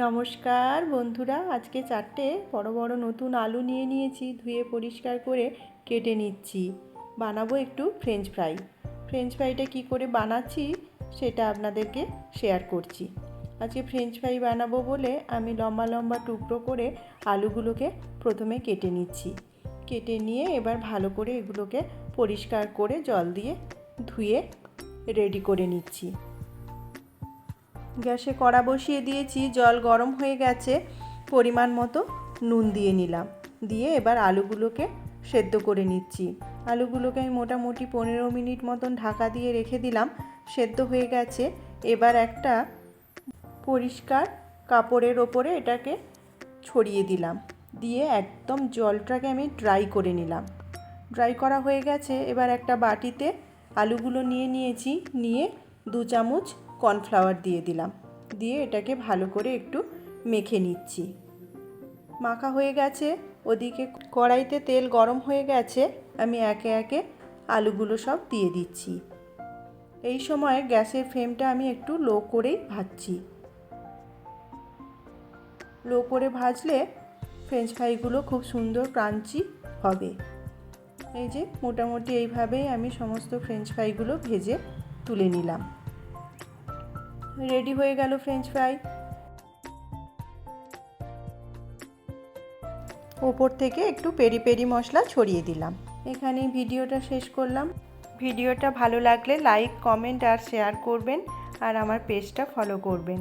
নমস্কার বন্ধুরা, আজকে 4টে বড় বড় নতুন আলু নিয়ে নিয়েছি। ধুয়ে পরিষ্কার করে কেটে নিচ্ছি। বানাবো একটু ফ্রেঞ্চ ফ্রাই। ফ্রেঞ্চ ফ্রাইটা কী করে বানাচ্ছি সেটা আপনাদেরকে শেয়ার করছি। আজকে ফ্রেঞ্চ ফ্রাই বানাবো বলে আমি লম্বা লম্বা টুকরো করে আলুগুলোকে প্রথমে কেটে নিচ্ছি। কেটে নিয়ে এবার ভালো করে এগুলোকে পরিষ্কার করে জল দিয়ে ধুয়ে রেডি করে নিচ্ছি। গ্যাসে কড়া বসিয়ে দিয়েছি, জল গরম হয়ে গেছে। পরিমাণ মতো নুন দিয়ে নিলাম, দিয়ে এবার আলুগুলোকে সেদ্ধ করে নিচ্ছি। আলুগুলোকে আমি মোটামুটি 15 মিনিট মতন ঢাকা দিয়ে রেখে দিলাম। সেদ্ধ হয়ে গেছে। এবার একটা পরিষ্কার কাপড়ের ওপরে এটাকে ছড়িয়ে দিলাম, দিয়ে একদম জলটাকে আমি ড্রাই করে নিলাম। ড্রাই করা হয়ে গেছে। এবার একটা বাটিতে আলুগুলো নিয়েছি, নিয়ে 2 চামচ কর্নফ্লাওয়ার দিয়ে দিলাম, দিয়ে এটাকে ভালো করে একটু মেখে নিচ্ছি। মাখা হয়ে গেছে। ওদিকে কড়াইতে তেল গরম হয়ে গেছে। আমি একে একে আলুগুলো সব দিয়ে দিচ্ছি। এই সময় গ্যাসের ফ্লেমটা আমি একটু লো করেই ভাজছি। লো করে ভাজলে ফ্রেঞ্চ ফ্রাইগুলো খুব সুন্দর ক্রাঞ্চি হবে। এই যে মোটামুটি এইভাবেই আমি সমস্ত ফ্রেঞ্চ ফ্রাইগুলো ভেজে তুলে নিলাম। রেডি হয়ে গেল ফ্রেঞ্চ ফ্রাই। ওপর থেকে একটু পেরি পেরি মশলা ছড়িয়ে দিলাম। এখানেই ভিডিওটা শেষ করলাম। ভিডিওটা ভালো লাগলে লাইক, কমেন্ট আর শেয়ার করবেন, আর আমার পেজটা ফলো করবেন।